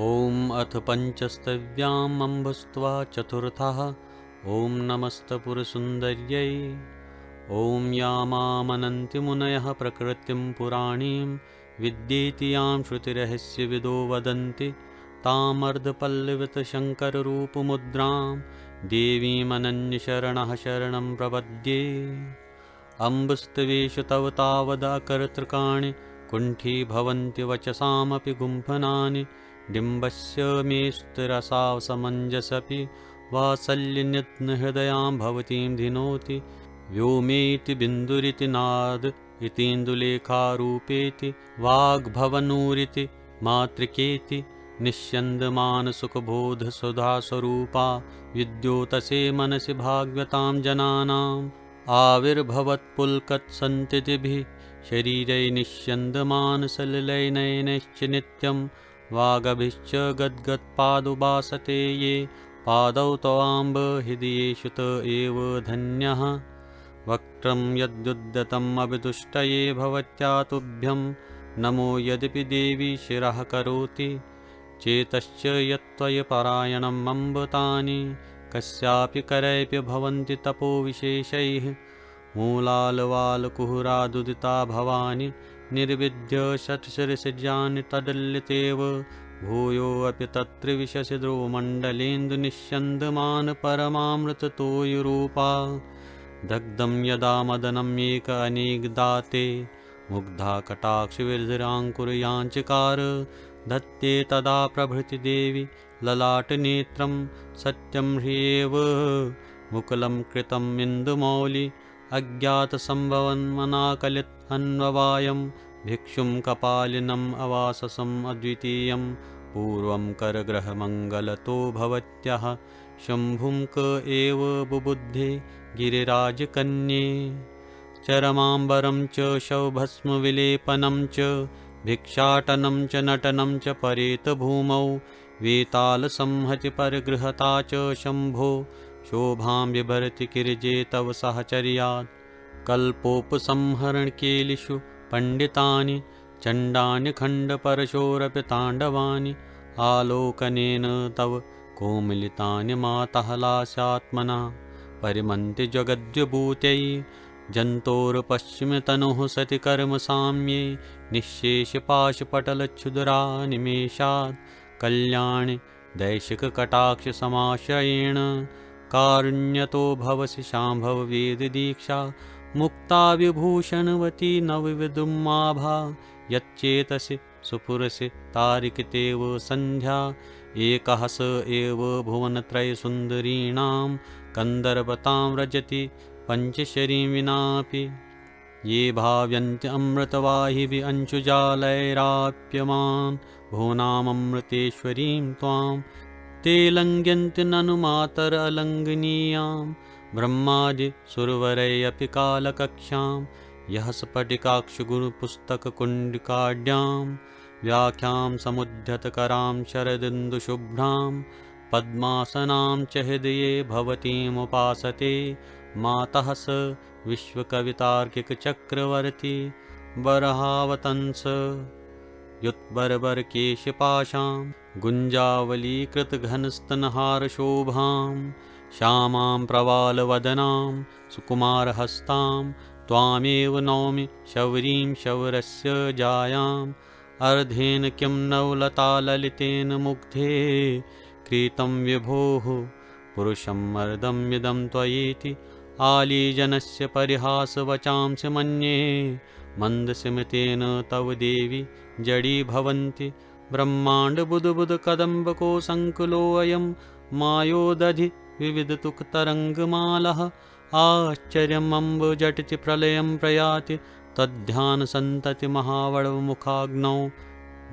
ॐ अथ पञ्चस्तव्याम् अम्बस्त्वा चतुर्थः। ॐ नमस्तपुरसुन्दर्यै। ॐ यामामनन्ति मुनयः प्रकृतिं पुराणीं विद्येति यां श्रुतिरहस्यविदो वदन्ति तामर्धपल्लवितशङ्कररूपमुद्रां देवीमनन्यशरणः शरणं प्रपद्ये। अम्बस्तवेषु तव तावदाकर्तृकाणि कुण्ठीभवन्ति वचसामपि गुम्फनानि डिम्बस्य मेस्तरसावसमञ्जसपि वात्सल्यनिघ्नहृदयां भवतीं धिनोति व्योमेति बिन्दुरिति नाद इतीन्दुलेखारूपेति वाग्भवनूरिति मातृकेति निश्यन्दमानसुखबोधसुधास्वरूपा विद्योतसे मनसि भाग्यतां जनानाम् आविर्भवत्पुलकत्सन्ततिभिः शरीरै निश्यन्दमानसलिलैनयनैश्च नित्यं वागभिश्च गद्गत्पादुभासते ये पादौ त्वाम्ब हृदयेषु त एव धन्यः। वक्त्रं यद्युद्धतम् अभितुष्टये भवत्या तुभ्यं नमो यद्यपि देवी शिरः करोति चेतश्च यत्त्वयपरायणम् अम्ब तानि कस्यापि करैप्य भवन्ति तपोविशेषैः मूलालवालकुहरादुदिता भवानि निर्विद्य षट्शिरसिजानि तदलितेव भूयोऽपि तत्र विशसि ध्रुवमण्डलेन्दुनिश्यन्दमान परमामृततोयरूपा दग्धं यदा मदनम् एक अनेकदाते मुग्धा कटाक्षविरधिराङ्कुरयाञ्चकार धत्ते तदा प्रभृति देवी ललाटनेत्रं सत्यं ह्येव मुकुलं कृतम् इन्दुमौलि अज्ञातसम्भवन्मनाकलितन्ववायं भिक्षुं कपालिनम् अवाससम् अद्वितीयं पूर्वं करग्रहमङ्गलतो भवत्यः शम्भुं क एव बुबुद्धे गिरिराजकन्ये चरमाम्बरं च शवभस्मविलेपनं च भिक्षाटनं च नटनं च परेतभूमौ वेतालसंहति परिगृहता च शम्भो शोभां बिभर्ति किरजे तव सहचर्यात् कल्पोपसंहरणकेलिषु पण्डितानि चण्डानि खण्डपरशोरपि ताण्डवानि आलोकनेन तव कोमलितानि मातः लास्यात्मना परिमन्ति जगद्विभूत्यै जन्तोर्पश्चिमतनुः सति कर्मसाम्ये निःशेषपाशपटलच्छुदरा निमेषात् कल्याणि दैशिककटाक्षसमाश्रयेण कारुण्यतो भवसि शाम्भववेददीक्षा मुक्ता विभूषणवती नवविदुमाभा यच्चेतसि सुपुरसि तारिकतेव सन्ध्या एकः स एव भुवनत्रयसुन्दरीणां कन्दर्पतां व्रजति पञ्चशरीं विनापि ये भाव्यन्ति अमृतवाहिभिः अंशुजालैराप्यमान् भुवनामृतेश्वरीं त्वां ते लङ्घयन्ति ननु मातरलङ्घनीयां ब्रह्मादिसुरवरैरपि कालकक्ष्यां यः स्फटिकाक्षगुरुपुस्तककुण्डिकाढ्यां व्याख्यां समुद्धतकरां शरदिन्दुशुभ्रां पद्मासनां च हृदये भवतीमुपासते मातः स विश्वकवितार्किकचक्रवर्ती बर्हावतंस युत्बर्बरकेशपाशां गुञ्जावलीकृतघनस्तनहारशोभां श्यामां प्रवालवदनां सुकुमारहस्तां त्वामेव नौमि शौरीं शौरस्य जायाम् अर्धेन किं नवलताललितेन मुग्धे क्रीतं विभोः पुरुषं मर्दमिदं त्वयेति आलीजनस्य परिहासवचांसि मन्ये मन्दस्मितेन तव देवि जडी भवन्ति ब्रह्माण्डबुद्बुद्कदम्बको सङ्कुलोऽयं मायोदधि विविधतुकतरङ्गमालः आश्चर्यमम्ब झटिति प्रलयं प्रयाति तद्ध्यानसन्ततिमहावडवमुखाग्नौ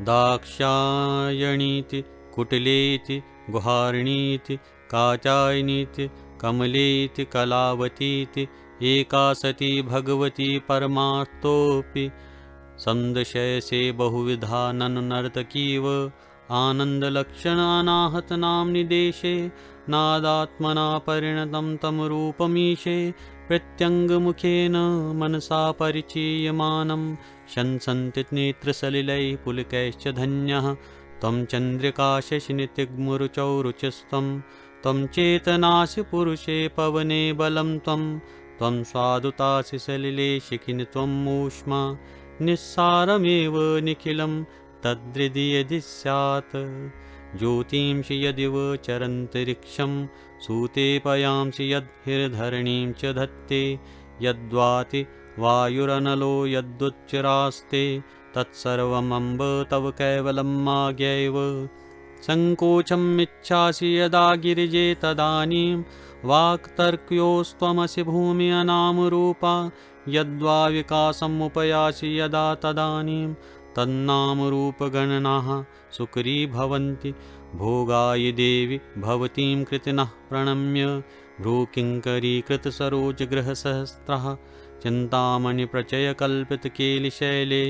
दाक्षायणीति कुटिलेति गुहारिणीति काचायनीति कमलेति कलावतीति एका सती भगवती परमार्थोऽपि संदशयसे बहुविधा ननु नर्तकीव आनन्दलक्षणानाहतनाम्नि देशे नादात्मना परिणतं तं रूपमीशे प्रत्यङ्गमुखेन मनसा परिचीयमानं शंसन्ति नेत्रसलिलैः पुलकैश्च धन्यः त्वं चन्द्रिकाशशिनितिग्मुरुचौ रुचिस्त्वं त्वं चेतनासि पुरुषे पवने बलं त्वं स्वादुतासि सलिले शिखिनि त्वं ऊष्मा निस्सारमेव निखिलं तद्हृदि यदि स्यात् ज्योतिंषि यदिव चरन्तरिक्षं सूते पयांसि यद्धिर्धरणीं च धत्ते यद्वाति वायुरनलो यदुच्चरास्ते तत्सर्वमम्ब तव कैवलं माज्ञैव सङ्कोचमिच्छासि यदा गिरिजे तदानीं वाक्तर्क्योस्त्वमसि भूमि अनामरूपा यद्वा विकासमुपयासि यदा तदानीं तन्नामरूपगणनाः सुकरीभवन्ति भोगाय देवि भवतीं कृतिनः प्रणम्य भ्रूकिङ्करीकृतसरोजगृहसहस्रः चिन्तामणिप्रचयकल्पितकेलिशैले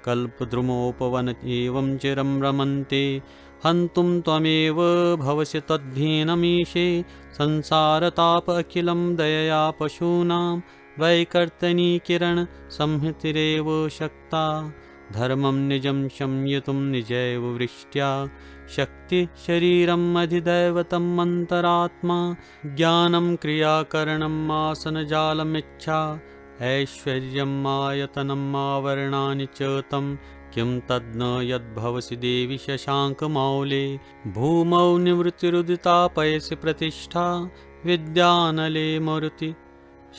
कल्पद्रुमोपवन एवं चिरं रमन्ते हन्तुं त्वमेव भवसि तद्धिनमीशे संसारताप अखिलं दयया पशूनां वैकर्तनीकिरणसंहतिरेव शक्ता धर्मं निजं शम्यतुं निजैव वृष्ट्या शक्ति शरीरम् अधिदैवतम् अन्तरात्मा ज्ञानं क्रियाकरणम् आसनजालमिच्छा ऐश्वर्यम् आयतनम् आवरणानि च तं किं तद्न यद्भवसि देवि शशाङ्कमौले भूमौ निवृत्तिरुदितापयसि प्रतिष्ठा विद्यानले मरुति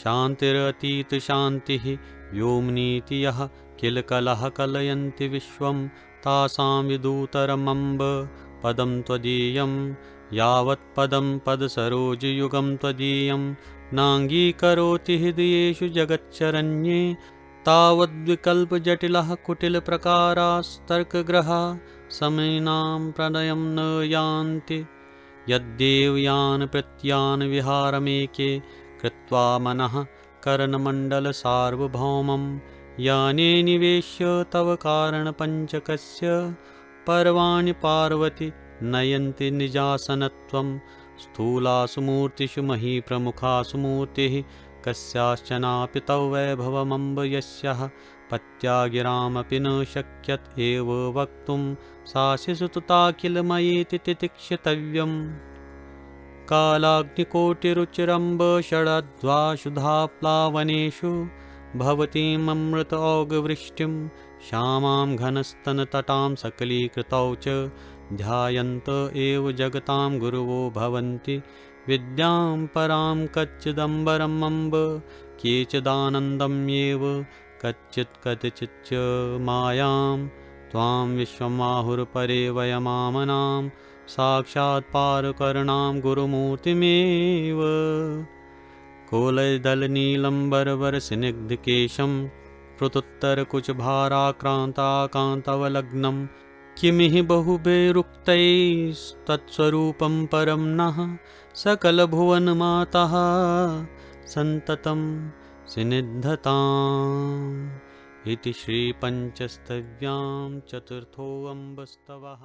शान्तिरतीतशान्तिः व्योम्नीति यः किल कलह कलयन्ति विश्वं तासां विदूतरमम्ब पदं त्वदीयं यावत् पदं पदसरोजयुगं त्वदीयं नाङ्गीकरोति हृदयेषु जगच्चरण्ये तावद्विकल्पजटिलः कुटिलप्रकारास्तर्कग्रहा समयिनां प्रणयं न यान्ति यद्देवयान प्रत्यान विहारमेके कृत्वा मनः करणमण्डलसार्वभौमं याने निवेश्य तव कारणपञ्चकस्य पर्वाणि पार्वति नयन्ति निजासनत्वं स्थूलासु मूर्तिषु महीप्रमुखासु मूर्तिः कस्याश्चनापि तव वैभवमम्ब यस्याः पत्या गिरामपि न शक्यत एव वक्तुं सा शिशुतुता किल मयेति तितिक्षितव्यम् कालाग्निकोटिरुचिरम्ब षडध्वाशुधाप्लावनेषु भवतीममृत औगवृष्टिं श्यामां घनस्तनतटां सकलीकृतौ च ध्यायन्त एव जगतां गुरवो भवन्ति विद्यां परां कच्चिदम्बरम् अम्ब केचिदानन्दम्येव कच्चिच्च मायां त्वां विश्वमाहुरपरे वयमामनां साक्षात् पारकरुणां गुरुमूर्तिमेव कोलयदलनीलम्बरवरसिनिग्धकेशं कृतुत्तरकुचभाराक्रान्ताकान्तवलग्नं किमिहि बहुभिरुक्तैस्तत्स्वरूपं परं नः सकलभुवनमातः सन्ततं सिनिद्धताम् इति श्रीपञ्चस्तव्यां चतुर्थोऽम्बस्तवः।